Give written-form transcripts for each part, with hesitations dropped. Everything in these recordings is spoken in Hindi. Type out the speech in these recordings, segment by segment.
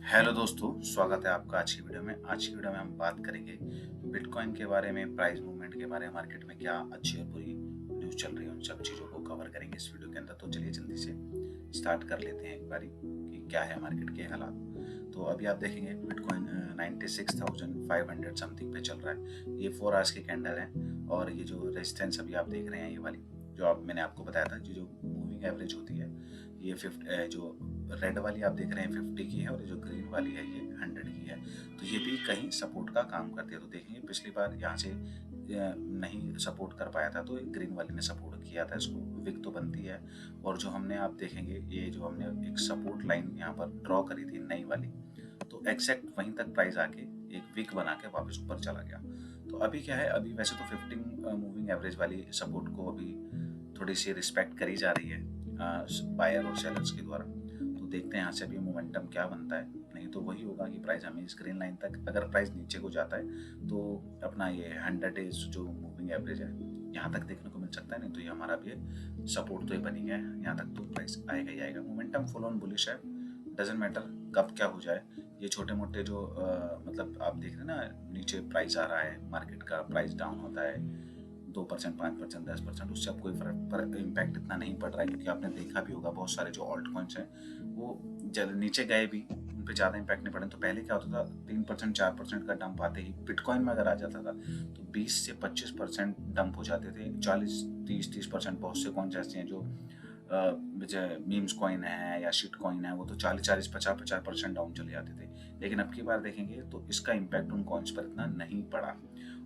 हेलो दोस्तों, स्वागत है आपका आज की वीडियो में। आज की वीडियो में हम बात करेंगे बिटकॉइन के बारे में, प्राइस मूवमेंट के बारे में, मार्केट में क्या अच्छी और बुरी न्यूज़ चल रही है, उन सब चीज़ों को कवर करेंगे इस वीडियो के अंदर। तो चलिए जल्दी से स्टार्ट कर लेते हैं एक बारी कि क्या है मार्केट के हालात। तो अभी आप देखेंगे बिटकॉइन 96,500 समथिंग पे चल रहा है। ये 4 आवर्स की कैंडल है और ये जो रेजिस्टेंस अभी आप देख रहे हैं, ये वाली जो मैंने आपको बताया था, जो मूविंग एवरेज होती है, ये 50 जो रेड वाली आप देख रहे हैं 50 की है और ये जो ग्रीन वाली है ये 100 की है। तो ये भी कहीं सपोर्ट का काम करती है। तो देखेंगे पिछली बार यहाँ से नहीं सपोर्ट कर पाया था, तो ग्रीन वाली ने सपोर्ट किया था इसको, विक तो बनती है। और जो हमने आप देखेंगे, ये जो हमने एक सपोर्ट लाइन यहाँ पर ड्रॉ करी थी नई वाली, तो एग्जैक्ट वहीं तक प्राइस आके एक विक बना के वापस ऊपर चला गया। तो अभी क्या है, अभी वैसे तो 15 मूविंग एवरेज वाली सपोर्ट को अभी थोड़ी सी रिस्पेक्ट करी जा रही है बायर और सेलर्स के द्वारा। तो देखते हैं यहाँ से अभी मोमेंटम क्या बनता है। नहीं तो वही होगा कि प्राइस हमें इस ग्रीन लाइन तक, अगर प्राइस नीचे को जाता है तो अपना ये 100 डेज जो मूविंग एवरेज है यहाँ तक देखने को मिल सकता है। नहीं तो ये हमारा भी सपोर्ट तो ये बनी गया है, यहाँ तक तो प्राइस आएगा ही आएगा। मोमेंटम फुल ऑन बुलिश है, डजेंट मैटर कब क्या हो जाए। ये छोटे मोटे जो मतलब आप देख रहे हैं ना, नीचे प्राइस आ रहा है, मार्केट का प्राइस डाउन होता है 2%, 5%, 10%, उससे अब कोई फर्क पर इम्पैक्ट इतना नहीं पड़ रहा है। क्योंकि आपने देखा भी होगा बहुत सारे जो ऑल्ट कॉइन्स हैं वो जब नीचे गए भी, उन पर ज़्यादा इम्पैक्ट नहीं पड़े। तो पहले क्या होता था, 3%, 4% का डंप आते ही बिटकॉइन में अगर आ जाता था तो 20 से 25% डंप हो जाते थे। 40, 30% बहुत से कॉइन्स ऐसे हैं जो मीम्स कॉइन है या शिट कॉइन है, वो तो 40, 50% डाउन चले जाते थे। लेकिन अब की बार देखेंगे तो इसका इम्पैक्ट उन कॉइन्स पर इतना नहीं पड़ा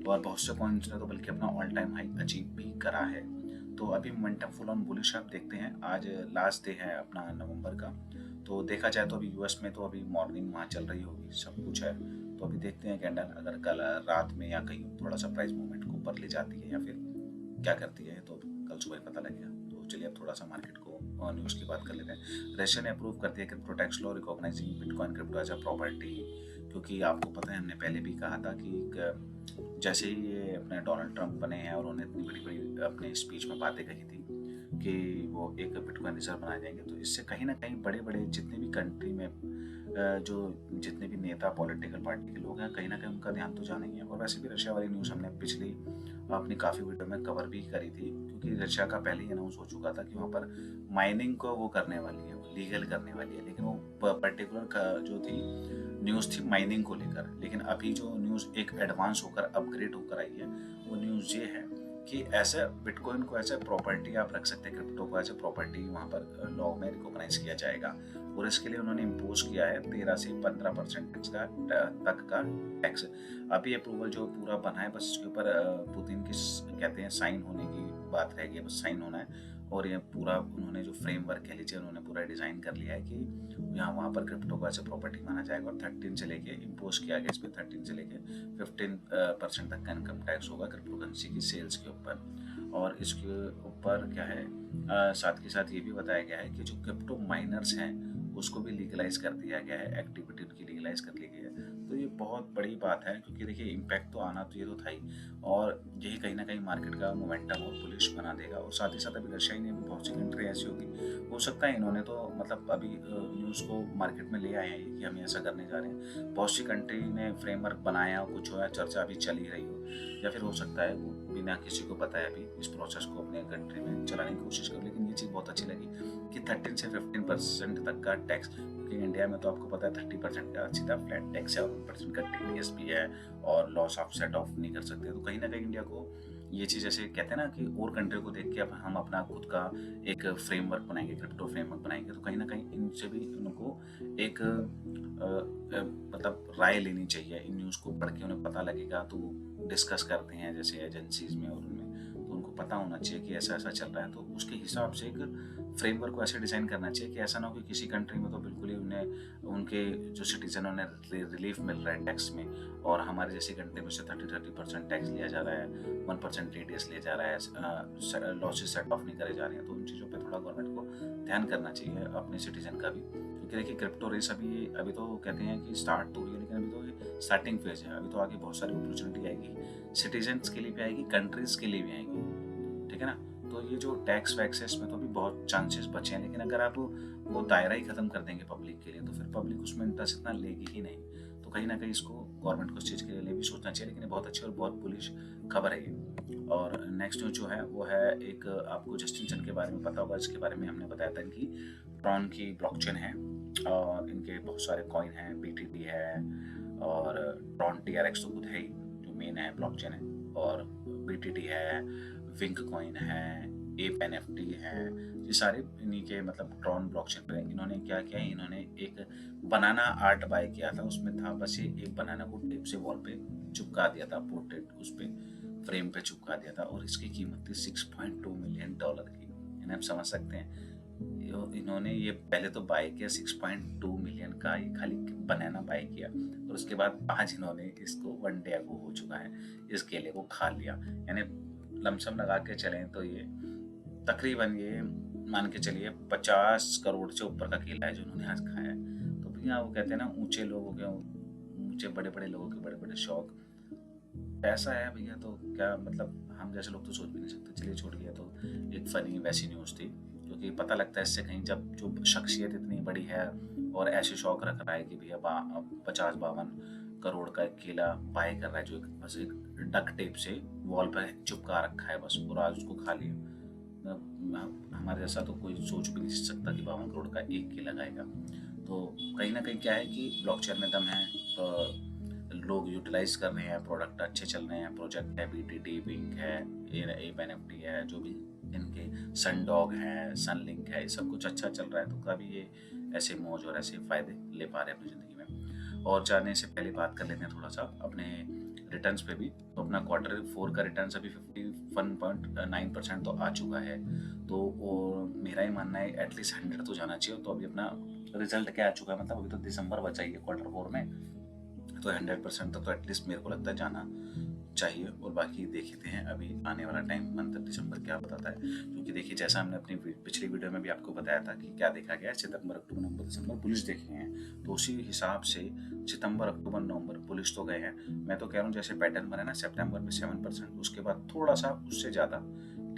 और बहुत से कॉइन्स ने तो बल्कि अपना ऑल टाइम हाई अचीव भी करा है। तो अभी मोमेंटम फुल ऑन बुलिश आप देखते हैं। आज लास्ट डे है अपना नवंबर का, तो देखा जाए तो अभी यूएस में तो अभी मॉर्निंग वहाँ चल रही होगी, सब कुछ है। तो अभी देखते हैं कैंडल अगर कल रात में या कहीं थोड़ा सा प्राइस मूवमेंट को ऊपर ले जाती है या फिर क्या करती है, तो कल सुबह पता लगेगा। तो चलिए अब थोड़ा सा मार्केट को न्यूज़ की बात कर लेते हैं। रशिया ने अप्रूव कर दिया crypto tax law recognizing bitcoin crypto as a property. क्योंकि आपको पता है, हमने पहले भी कहा था कि जैसे ही ये अपने डोनाल्ड ट्रंप बने हैं और उन्होंने इतनी बड़ी बड़ी अपने स्पीच में बातें कही थी कि वो एक बिटकॉइन रिजर्व बनाए जाएंगे, तो इससे कहीं ना कहीं बड़े बड़े जितने भी कंट्री में जो जितने भी नेता पॉलिटिकल पार्टी के लोग हैं, कहीं ना कहीं उनका ध्यान तो जाना ही है। और वैसे भी रशिया वाली न्यूज़ हमने पिछली अपनी काफ़ी वीडियो में कवर भी करी थी, क्योंकि रशिया का पहले ही अनाउंस हो चुका था कि वहाँ पर माइनिंग को वो करने वाली है, वो लीगल करने वाली है। लेकिन वो पर्टिकुलर जो थी न्यूज़ थी माइनिंग को लेकर। लेकिन अभी जो न्यूज़ एक एडवांस होकर अपग्रेड होकर आई है, वो न्यूज़ ये है कि ऐसे बिटकॉइन को ऐसे प्रॉपर्टी आप रख सकते हैं, क्रिप्टो को ऐसे प्रॉपर्टी वहाँ पर लॉ में रिकॉग्नाइज किया जाएगा। और इसके लिए उन्होंने इम्पोज किया है 13 से 15% तक का टैक्स। अभी अप्रूवल जो पूरा बना है, बस इसके ऊपर पुतिन की कहते हैं साइन होने की बात रह गई, बस साइन होना है। और ये पूरा उन्होंने जो फ्रेमवर्क कह लीजिए, उन्होंने पूरा डिज़ाइन कर लिया है कि यहाँ वहाँ पर क्रिप्टो को ऐसे प्रॉपर्टी माना जाएगा। और 13 से लेके इम्पोज किया गया, इस पर 13 से लेके 15% तक का इनकम टैक्स होगा क्रिप्टो करेंसी की सेल्स के ऊपर। और इसके ऊपर क्या है, साथ के साथ ये भी बताया गया है कि जो क्रिप्टो माइनर्स हैं उसको भी लीगलाइज कर दिया गया है, एक्टिविटी उनकी लीगलाइज कर ली गई है। तो ये बहुत बड़ी बात है, क्योंकि देखिए इम्पैक्ट तो आना तो ये तो था ही, और यही कहीं ना कहीं मार्केट का मोमेंटम और बुलिश बना देगा। और साथ ही साथ अभी रशिया ने भी, बहुत सी कंट्री ऐसी होगी, हो सकता है इन्होंने तो मतलब अभी न्यूज़ को मार्केट में ले आए हैं कि हम ऐसा करने जा रहे हैं। बहुत सी कंट्री ने फ्रेमवर्क बनाया, कुछ हो, चर्चा अभी चल ही रही हो, या फिर हो सकता है वो बिना किसी को बताए अभी इस प्रोसेस को अपने कंट्री में चलाने की कोशिश कर। लेकिन ये चीज़ बहुत अच्छी लगी कि 13 से 15% तक का टैक्स, क्योंकि इंडिया में तो आपको पता है 30% का सीधा फ्लैट टैक्स है और 1% का टीडीएस भी है, और लॉस ऑफ सेट ऑफ नहीं कर सकते। तो कहीं ना कहीं इंडिया को ये चीज़, ऐसे कहते हैं ना कि और कंट्री को देख के अब हम अपना खुद का एक फ्रेमवर्क बनाएंगे, क्रिप्टो फ्रेमवर्क बनाएंगे, तो कहीं ना कहीं इनसे भी उनको एक मतलब राय लेनी चाहिए। इन न्यूज़ को पढ़ के उन्हें पता लगेगा, तो डिस्कस करते हैं जैसे एजेंसीज में और उनमें, तो उनको पता होना चाहिए कि ऐसा ऐसा चल रहा है। तो उसके हिसाब से एक फ्रेमवर्क को ऐसे डिज़ाइन करना चाहिए कि ऐसा ना हो कि किसी कंट्री में तो बिल्कुल ही उन्हें, उनके जो सिटीजन उन्हें रिलीफ मिल रहा है टैक्स में, और हमारे जैसी कंट्री में से 30% टैक्स लिया जा रहा है, 1% टीडीएस लिया जा रहा है, लॉसेस सेट ऑफ नहीं करे जा रहे हैं। तो उन चीज़ों पे थोड़ा गवर्नमेंट को ध्यान करना चाहिए अपने सिटीजन का भी। क्योंकि देखिए क्रिप्टो रेस अभी तो कहते हैं कि स्टार्ट तो हुई है, लेकिन अभी तो ये स्टार्टिंग फेज है। अभी तो आगे बहुत सारी अपॉर्चुनिटी आएगी, सिटीजन्स के लिए भी आएगी, कंट्रीज के लिए भी आएगी, ठीक है ना। तो ये जो टैक्स वैक्स है, इसमें तो अभी बहुत चांसेस बचे हैं, लेकिन अगर आप वो दायरा ही ख़त्म कर देंगे पब्लिक के लिए तो फिर पब्लिक उसमें इंटरेस्ट इतना लेगी ही नहीं। तो कहीं न कहीं इसको गवर्नमेंट को इस चीज़ के लिए भी सोचना चाहिए, लेकिन ये बहुत अच्छी और बहुत बुलिश खबर है ये। और नेक्स्ट न्यूज़ जो है वो है एक, आपको जस्टिन सन के बारे में पता होगा, इसके बारे में हमने बताया था। इनकी ट्रॉन की ब्लॉकचेन है और इनके बहुत सारे कॉइन हैं, बीटीटी है और ट्रॉन टीआरएक्स तो खुद है ही जो मेन है ब्लॉकचेन है, और बीटीटी है, विंक कॉइन है, एप एनएफटी है, ये सारे इन्हीं के मतलब ट्रॉन ब्लॉकचेन पे। इन्होंने क्या किया, इन्होंने एक बनाना आर्ट बाय किया था, उसमें था बस ये एक बनाना को टेप से वॉल पे चिपका दिया था, पोर्ट्रेट उस पे फ्रेम पे चिपका दिया था, और इसकी कीमत थी $6.2 मिलियन की। यानी आप समझ सकते हैं इन्होंने ये पहले तो बाय किया 6.2 मिलियन का, ये खाली बनाना बाय किया, और उसके बाद आज इन्होंने इसको 1 डे अगो हो चुका है इस केले को खा लिया। यानी लमसम लगा के चलें तो ये तकरीबन ये मान के चलिए 50 करोड़ से ऊपर का केला है जो उन्होंने आज खाया है। तो भैया वो कहते हैं ना, ऊंचे लोगों के ऊंचे बड़े बड़े लोगों के बड़े बड़े शौक, पैसा है भैया तो क्या मतलब हम जैसे लोग तो सोच भी नहीं सकते। चलिए छोड़िए, तो एक फनी वैसी न्यूज़ थी, क्योंकि पता लगता है इससे कहीं जब जो शख्सियत इतनी बड़ी है और ऐसे शौक रख रहा है कि भैया 50-52 करोड़ का एक केला बाय कर रहा है, जो बस एक डक टेप से वॉल पर चिपका रखा है बस, और आज उसको खा लिया। हमारे जैसा तो कोई सोच भी नहीं सकता कि 52 करोड़ का एक केला खाएगा। तो कहीं ना कहीं क्या है कि ब्लॉकचेन में दम है, तो लोग यूटिलाइज कर रहे हैं, प्रोडक्ट अच्छे चल रहे हैं, प्रोजेक्ट है, बीटीटी विंक है, एप एनएफटी है, जो भी इनके सनडॉग है, सनलिंक है, ये सब कुछ अच्छा चल रहा है। तो कभी ये ऐसे मौज और ऐसे फायदे ले पा रहे हैं अपनी ज़िंदगी में। और जाने से पहले बात कर लेते हैं थोड़ा सा अपने रिटर्न्स पे भी। तो अपना Q4 का रिटर्न्स अभी 51.9% तो आ चुका है। तो वो मेरा ही मानना है एटलीस्ट 100 तो जाना चाहिए। तो अभी अपना रिजल्ट क्या आ चुका है, मतलब अभी तो दिसंबर बचा ही है Q4 में, तो 100% तक तो एटलीस्ट मेरे को लगता है जाना चाहिए। और बाकी देखते हैं अभी आने वाला टाइम मंथ दिसंबर क्या बताता है, क्योंकि देखिए जैसा हमने अपनी पिछली वीडियो में भी आपको बताया था कि क्या देखा गया, सितंबर अक्टूबर नवंबर दिसंबर बुलिश देखे हैं, तो उसी हिसाब से सितंबर अक्टूबर नवंबर बुलिश तो गए हैं। मैं तो कह रहा हूँ जैसे पैटर्न बना ना, सितंबर में 7%, उसके बाद थोड़ा सा उससे ज़्यादा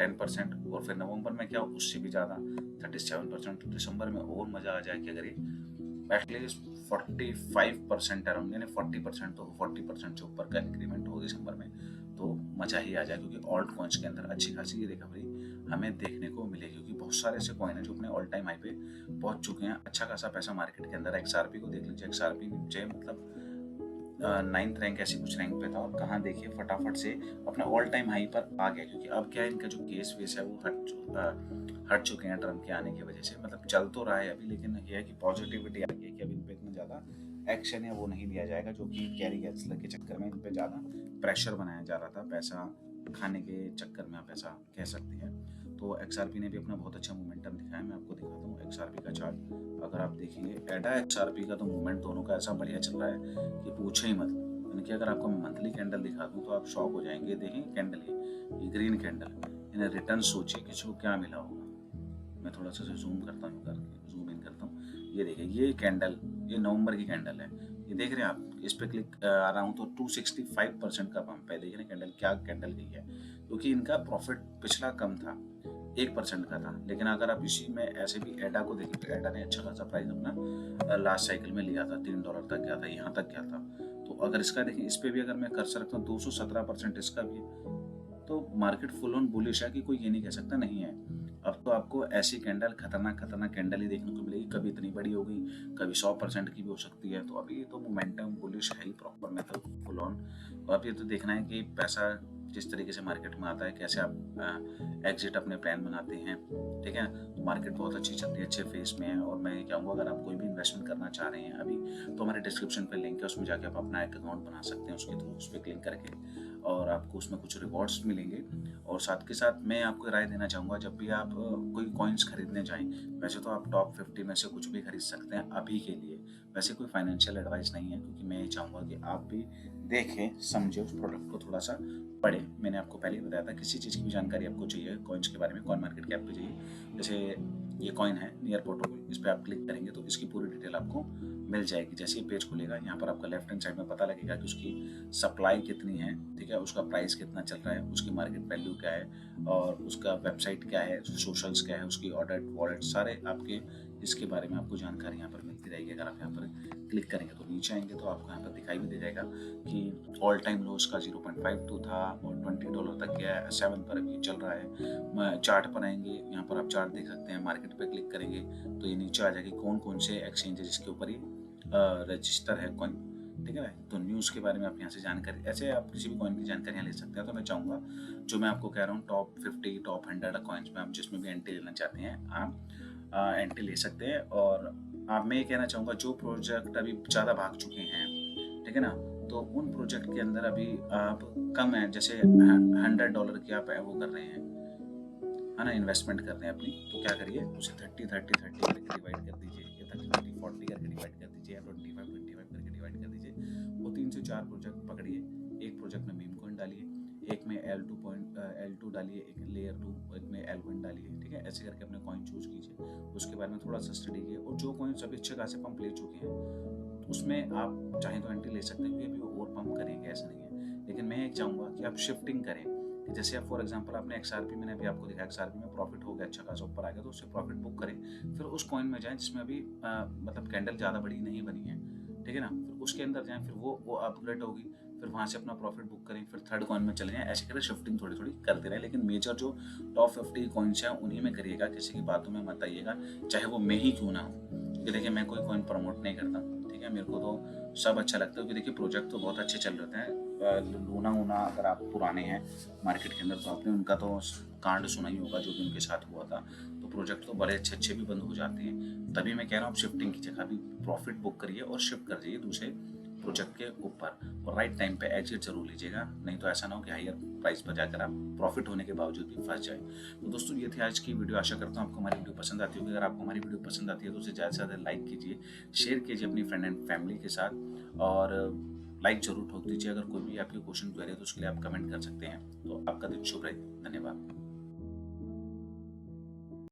10%, और फिर नवंबर में क्या उससे भी ज़्यादा 37%। तो दिसंबर में और मज़ा आ जाए कि अगर ये एटलीस्ट 45% अराउंड, यानी 40% तो 40% से ऊपर का इंक्रीमेंट हो दिसंबर में, तो मजा ही आ जाए। क्योंकि ऑल्ट कॉइन्स के अंदर अच्छी खासी रिकवरी हमें देखने को मिलेगी, क्योंकि बहुत सारे ऐसे कॉइन हैं जो अपने ऑल टाइम हाई पे पहुंच चुके हैं। अच्छा खासा पैसा मार्केट के अंदर है। XRP को देख लीजिए, XRP नीचे मतलब 9th रैंक ऐसी कुछ रैंक पे था, और कहाँ देखिए फटाफट से अपना ऑल टाइम हाई पर आ गया। क्योंकि अब क्या है, इनका जो केस वेस है वो हट चुके हैं ट्रम्प के आने की वजह से। मतलब चल तो रहा है अभी, लेकिन ये है कि पॉजिटिविटी आ गई है कि अब इन पे इतना ज़्यादा एक्शन है वो नहीं लिया जाएगा, जो कि कैरी गैंसलर के चक्कर में इन पे ज़्यादा प्रेशर बनाया जा रहा था, पैसा खाने के चक्कर में आप ऐसा कह सकते हैं। तो XRP ने भी अपना बहुत अच्छा मोमेंटम दिखाया। मैं आपको दिखाता हूँ XRP का चार्ट। अगर आप देखिए एडा XRP का तो मूवमेंट दोनों का ऐसा बढ़िया चल रहा है कि पूछे ही मत। यानी कि अगर आपको मैं मंथली कैंडल दिखा दूँ तो आप शॉक हो जाएंगे। देखें कैंडल, ये ग्रीन कैंडल, इन्हें रिटर्न सोचिए किसी को क्या मिला होगा। मैं थोड़ा सा जूम करता हूँ, करके जूम इन करता हूँ। ये देखिए ये कैंडल, ये नवंबर की कैंडल है, ये देख रहे हैं आप। इस पे क्लिक आ रहा हूँ तो 265% का पंप है। देख रहे हैं कैंडल क्या कैंडल गई है, क्योंकि इनका प्रॉफिट पिछला कम था, 1% का था। लेकिन अगर आप इसी में ऐसे भी एडा को देखें तो एडा ने अच्छा खासा प्राइस अपना लास्ट साइकिल में लिया था, $3 तक गया था, यहाँ तक गया था। तो अगर इसका देखें, इस पे भी अगर मैं कर्सर रखता हूँ 217% इसका भी है। तो मार्केट फुल ऑन बुलिश है कि कोई ये नहीं कह सकता नहीं है। अब तो आपको ऐसी कैंडल खतरनाक कैंडल ही देखने को मिलेगी। कभी इतनी बड़ी होगी, कभी 100% की भी हो सकती है। तो अभी तो मोमेंटम बुलिश है ही प्रॉपर में, तो फुल ऑन। और अब ये तो देखना है कि पैसा जिस तरीके से मार्केट में आता है, कैसे आप एग्जिट अपने प्लान बनाते हैं। ठीक है, तो मार्केट बहुत अच्छी चल रही है, अच्छे फेस में है। और मैं ये कहूँगा अगर आप कोई भी इन्वेस्टमेंट करना चाह रहे हैं अभी, तो हमारे डिस्क्रिप्शन पे लिंक है, उसमें जाके आप अपना एक अकाउंट बना सकते हैं उसके थ्रू, उस पर क्लिक करके, और आपको उसमें कुछ रिवॉर्ड्स मिलेंगे। और साथ के साथ मैं आपको राय देना चाहूँगा, जब भी आप कोई कॉइन्स खरीदने जाएं, वैसे तो आप टॉप 50 में से कुछ भी खरीद सकते हैं अभी के लिए। वैसे कोई फाइनेंशियल एडवाइस नहीं है, क्योंकि मैं ये चाहूँगा कि आप भी देखें समझे उस प्रोडक्ट को, थोड़ा सा पढ़े। मैंने आपको पहले ही बताया था, किसी चीज़ की भी जानकारी आपको चाहिए कॉइन्स के बारे में, कॉइन मार्केट कैप पे चाहिए, जैसे ये कॉइन है नियर प्रोटोकॉल, इस पर आप क्लिक करेंगे तो इसकी पूरी डिटेल आपको मिल जाएगी। जैसे ही पेज खुलेगा यहाँ पर आपका लेफ्ट हैंड साइड में पता लगेगा कि उसकी सप्लाई कितनी है, ठीक है, उसका प्राइस कितना चल रहा है, उसकी मार्केट वैल्यू क्या है, और उसका वेबसाइट क्या है, सोशल्स क्या है, उसकी ऑर्डर वॉलेट, सारे आपके इसके बारे में आपको जानकारी यहाँ पर मिलती रहेगी। अगर आप यहाँ पर क्लिक करेंगे तो नीचे आएंगे तो आपको यहाँ पर दिखाई भी दे जाएगा कि ऑल टाइम लो इसका 0.52 था और $20 तक गया है, 7 पर अभी चल रहा है। चार्ट पर आएंगे, यहाँ पर आप चार्ट देख सकते हैं। मार्केट पे क्लिक करेंगे तो ये नीचे आ जाएगी कौन कौन से एक्सचेंज है जिसके ऊपर ये रजिस्टर है कॉइन, ठीक है ना। तो न्यूज़ के बारे में आप यहाँ से जानकारी, ऐसे आप किसी भी कॉइन की जानकारी यहाँ ले सकते हैं। तो मैं चाहूँगा जो मैं आपको कह रहा हूँ टॉप 50 टॉप 100 कॉइन्स में आप जिसमें भी एंट्री लेना चाहते हैं आप एंट्री ले सकते हैं। और आप, मैं ये कहना चाहूँगा जो प्रोजेक्ट अभी ज़्यादा भाग चुके हैं, ठीक है ना, तो उन प्रोजेक्ट के अंदर अभी आप कम है, जैसे $100 की आप वो कर रहे हैं, है ना, इन्वेस्टमेंट कर रहे हैं अपनी, तो क्या करिए उसे 30-30-30 करके डिवाइड कर दीजिए, या 30-30-40 करके डिवाइड कर दीजिए, या 25-25 करके डिवाइड कर दीजिए। वो 3 से 4 प्रोजेक्ट पकड़िए, एक प्रोजेक्ट में मीम कॉइन डालिए, एक में L2 डालिए, एक लेयर 2, एक में L1 डालिए, ठीक है। ऐसे करके अपने कॉइन चूज कीजिए, उसके बारे में थोड़ा सा स्टडी कीजिए, और जो कॉइन सभी अच्छे खासे पंप ले चुके हैं उसमें आप चाहें तो एंट्री ले सकते हैं, क्योंकि अभी वो और पंप करेंगे ऐसा नहीं है। लेकिन मैं एक चाहूँगा कि आप शिफ्टिंग करें, कि जैसे आप फॉर एग्जांपल आपने XRP, मैंने अभी आपको दिखाया XRP में प्रॉफिट हो गया, अच्छा खासा ऊपर आ गया, तो उससे प्रॉफिट बुक करें, फिर उस कॉइन में जाएं जिसमें अभी मतलब कैंडल ज़्यादा बड़ी नहीं बनी है, ठीक है ना, फिर उसके अंदर जाएं, फिर वो अपग्रेड होगी, फिर वहाँ से अपना प्रॉफिट बुक करें, फिर थर्ड कॉइन में चले जाएं। ऐसे करके शिफ्टिंग थोड़ी थोड़ी करते रहें, लेकिन मेजर जो टॉप 50 कॉइन्स हैं उन्हीं में करिएगा, किसी की बातों में मत आइएगा, चाहे वो मैं ही क्यों ना हो, क्योंकि देखिए मैं कोई कॉइन प्रमोट नहीं करता, ठीक है, मेरे को तो सब अच्छा लगता है, क्योंकि देखिए प्रोजेक्ट तो बहुत अच्छे चल रहे हैं। लूना वूना अगर आप पुराने हैं मार्केट के अंदर तो आपने उनका तो कांड सुना ही होगा जो भी उनके साथ हुआ था, तो प्रोजेक्ट तो बड़े अच्छे अच्छे भी बंद हो जाते हैं। तभी मैं कह रहा हूँ आप शिफ्टिंग कीजिए, अभी प्रॉफिट बुक करिए और शिफ्ट कर जाइए दूसरे प्रोजेक्ट के ऊपर, और राइट टाइम पे एग्जिट जरूर लीजिएगा, नहीं तो ऐसा ना हो कि हायर प्राइस पर जाकर आप प्रॉफिट होने के बावजूद भी फंस जाए। तो दोस्तों ये थी आज की वीडियो, आशा करता हूँ आपको हमारी वीडियो पसंद आती होगी। अगर आपको हमारी वीडियो पसंद आती है तो उसे ज़्यादा से ज़्यादा लाइक कीजिए, शेयर कीजिए अपनी फ्रेंड एंड फैमिली के साथ, और लाइक जरूर ठोक दीजिए। अगर कोई भी आपके क्वेश्चन क्वेरी है तो उसके लिए आप कमेंट कर सकते हैं। तो आपका दिन शुभ रहे, धन्यवाद।